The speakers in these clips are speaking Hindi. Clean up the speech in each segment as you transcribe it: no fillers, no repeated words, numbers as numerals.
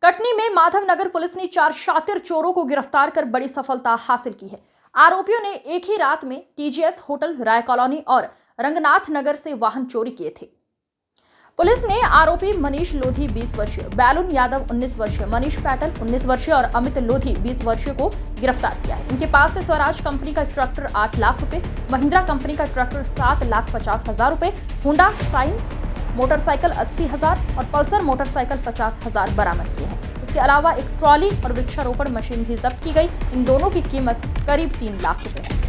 कटनी में माधवनगर पुलिस ने 4 शातिर चोरों को गिरफ्तार कर बड़ी सफलता हासिल की है। आरोपियों ने एक ही रात में टीजीएस होटल, राय कॉलोनी और रंगनाथ नगर से वाहन चोरी किए थे। पुलिस ने आरोपी मनीष लोधी 20 वर्षीय, बैलून यादव 19 वर्षीय, मनीष पैटल 19 वर्षीय और अमित लोधी 20 वर्षीय को गिरफ्तार किया है। इनके पास से स्वराज कंपनी का ट्रैक्टर 8 लाख रुपए, महिंद्रा कंपनी का ट्रैक्टर 7,50,000 रुपए, होंडा साइन मोटरसाइकिल 80,000 और पल्सर मोटरसाइकिल 50,000 बरामद किए हैं। इसके अलावा एक ट्रॉली और वृक्षारोपण मशीन भी जब्त की गई। इन दोनों की कीमत करीब 3 लाख रुपए है।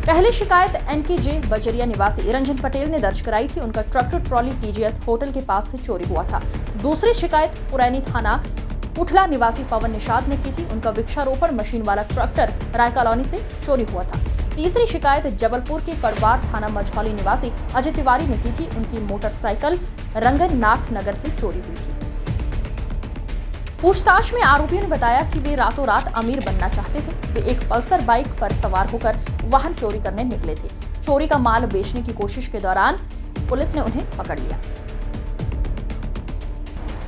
पहली शिकायत एनकेजे बजरिया निवासी रंजन पटेल ने दर्ज कराई थी। उनका ट्रैक्टर ट्रॉली टीजीएस होटल के पास से चोरी हुआ था। दूसरी शिकायत पुरैनी थाना उठला निवासी पवन निषाद ने की थी। उनका वृक्षारोपण मशीन वाला ट्रैक्टर राय कॉलोनी से चोरी हुआ था। तीसरी शिकायत जबलपुर के कड़वार थाना मझौली निवासी अजय तिवारी ने की थी। उनकी मोटरसाइकिल रंगनाथ नगर से चोरी हुई थी। पूछताछ में आरोपियों ने बताया कि वे रातों रात अमीर बनना चाहते थे। वे एक पल्सर बाइक पर सवार होकर वाहन चोरी करने निकले थे। चोरी का माल बेचने की कोशिश के दौरान पुलिस ने उन्हें पकड़ लिया।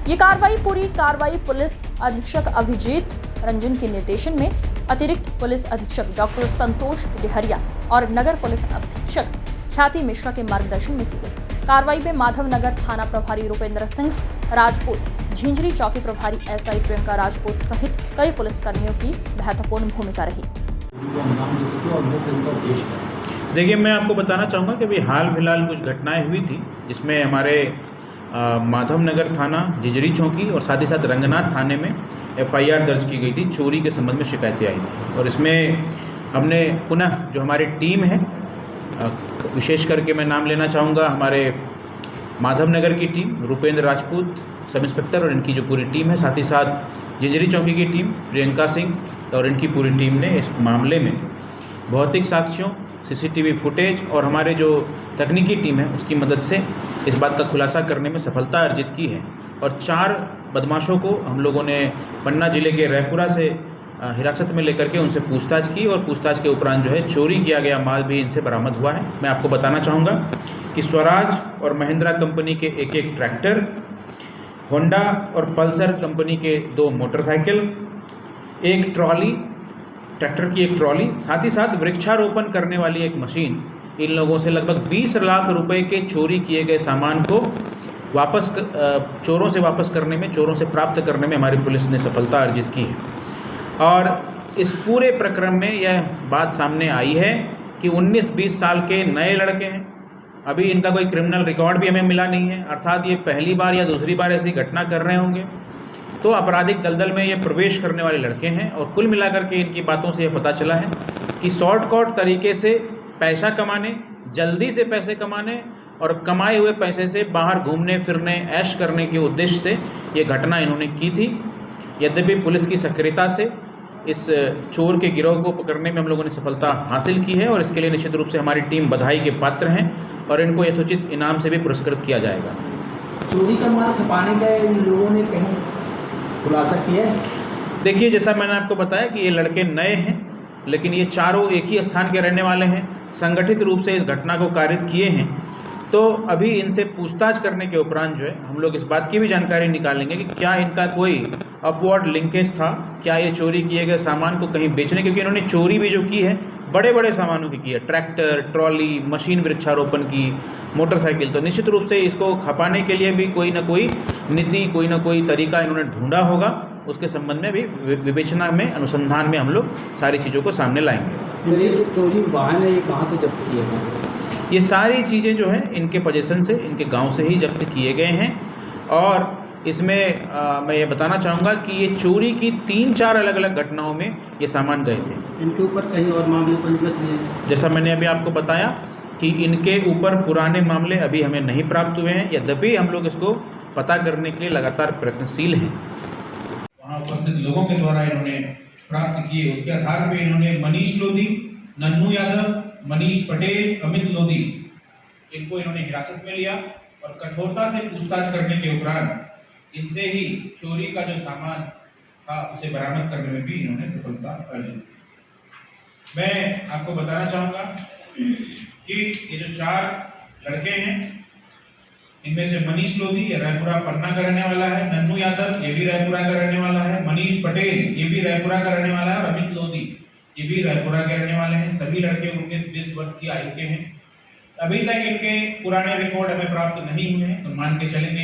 ये पूरी कार्रवाई पुलिस अधीक्षक अभिजीत रंजन के निर्देशन में अतिरिक्त पुलिस अधीक्षक डॉक्टर संतोष डिहरिया और नगर पुलिस अधीक्षक ख्याति मिश्रा के मार्गदर्शन में की गई। कार्रवाई में माधवनगर थाना प्रभारी रुपेंद्र सिंह राजपूत, झिंझरी चौकी प्रभारी एसआई प्रियंका राजपूत सहित कई पुलिसकर्मियों की महत्वपूर्ण भूमिका रही। देखिए, मैं आपको बताना चाहूँगा कि अभी हाल फिलहाल कुछ घटनाएं हुई थी जिसमें हमारे माधवनगर थाना, झिंझरी चौकी और साथ ही साथ रंगनाथ थाने में एफआईआर दर्ज की गई थी। चोरी के संबंध में शिकायतें आई थी और इसमें हमने पुनः जो हमारी टीम है, विशेष करके मैं नाम लेना चाहूँगा हमारे माधवनगर की team, Rupendra Rajput sub inspector और इनकी जो पूरी टीम है, साथ ही साथ झिंझरी चौकी की टीम प्रियंका सिंह और इनकी पूरी टीम ने इस मामले में भौतिक साक्ष्यों, सीसीटीवी फुटेज और हमारे जो तकनीकी टीम है उसकी मदद से इस बात का खुलासा करने में सफलता अर्जित की है। और 4 बदमाशों को हम लोगों ने पन्ना जिले के रायपुरा से हिरासत में लेकर के उनसे पूछताछ की और पूछताछ के उपरांत जो है चोरी किया गया माल भी इनसे बरामद हुआ है। मैं आपको बताना चाहूँगा कि स्वराज और महिंद्रा कंपनी के एक ट्रैक्टर, होंडा और पल्सर कंपनी के 2 मोटरसाइकिल, एक ट्रॉली, ट्रैक्टर की एक ट्रॉली, साथ ही साथ वृक्षारोपण करने वाली एक मशीन, इन लोगों से लगभग 20 लाख रुपए के चोरी किए गए सामान को वापस चोरों से वापस करने में, चोरों से प्राप्त करने में हमारी पुलिस ने सफलता अर्जित की है। और इस पूरे प्रकरण में यह बात सामने आई है कि 19-20 साल के नए लड़के हैं। अभी इनका कोई क्रिमिनल रिकॉर्ड भी हमें मिला नहीं है, अर्थात ये पहली बार या दूसरी बार ऐसी घटना कर रहे होंगे। तो आपराधिक दलदल में ये प्रवेश करने वाले लड़के हैं और कुल मिलाकर के इनकी बातों से ये पता चला है कि शॉर्टकट तरीके से पैसा कमाने, जल्दी से पैसे कमाने और कमाए हुए पैसे से बाहर घूमने फिरने, ऐश करने के उद्देश्य से ये घटना इन्होंने की थी। यद्यपि पुलिस की सक्रियता से इस चोर के गिरोह को पकड़ने में हम लोगों ने सफलता हासिल की है और इसके लिए निश्चित रूप से हमारी टीम बधाई के पात्र हैं और इनको यथोचित इनाम से भी पुरस्कृत किया जाएगा। चोरी का माल छुपाने का इन लोगों ने कहीं खुलासा किया है? देखिए, जैसा मैंने आपको बताया कि ये लड़के नए हैं, लेकिन ये चारों एक ही स्थान के रहने वाले हैं, संगठित रूप से इस घटना को कारित किए हैं। तो अभी इनसे पूछताछ करने के उपरांत जो है हम लोग इस बात की भी जानकारी निकालेंगे कि क्या इनका कोई अपवर्ड लिंकेज था, क्या ये चोरी किए गए सामान को कहीं बेचने, क्योंकि इन्होंने चोरी भी जो की है बड़े बड़े सामानों की है, ट्रैक्टर, ट्रॉली, मशीन वृक्षारोपण की, मोटरसाइकिल। तो निश्चित रूप से इसको खपाने के लिए भी कोई ना कोई नीति, कोई ना कोई तरीका इन्होंने ढूंढा होगा। उसके संबंध में भी विवेचना में, अनुसंधान में हम लोग सारी चीज़ों को सामने लाएंगे। ये जो चोरी वाहन है ये कहाँ से जब्त किए गए? ये सारी चीज़ें जो हैं इनके पोजीशन से, इनके गांव से ही जब्त किए गए हैं। और इसमें मैं ये बताना चाहूँगा कि ये चोरी की 3-4 अलग अलग घटनाओं में ये सामान गए थे। इनके ऊपर कहीं और मामले पंजीबद्ध हैं? जैसा मैंने अभी आपको बताया कि इनके ऊपर पुराने मामले अभी हमें नहीं प्राप्त हुए हैं, यद्यपि हम लोग इसको पता करने के लिए लगातार प्रयत्नशील हैं। वहाँ उपस्थित लोगों के द्वारा इन्होंने प्राप्त किए, उसके आधार पर इन्होंने मनीष लोधी, नन्नू यादव, मनीष पटेल, अमित लोधी, इनको इन्होंने हिरासत में लिया और कठोरता से पूछताछ करने के उपरांत इनसे ही चोरी का जो सामान था उसे बरामद करने में भी इन्होंने सफलता अर्जित की। मैं आपको बताना चाहूँगा कि ये जो 4 लड़के हैं इनमें से मनीष लोधी ये रायपुरा पन्ना का रहने वाला है, नन्नू यादव ये भी रायपुरा का रहने वाला है, मनीष पटेल ये भी रायपुरा का रहने वाला है और अमित लोधी ये भी रायपुरा के रहने वाले हैं। सभी लड़के 19-20 वर्ष की आयु के हैं। अभी तक इनके पुराने रिकॉर्ड हमें प्राप्त नहीं हुए हैं, तो मान के चलेंगे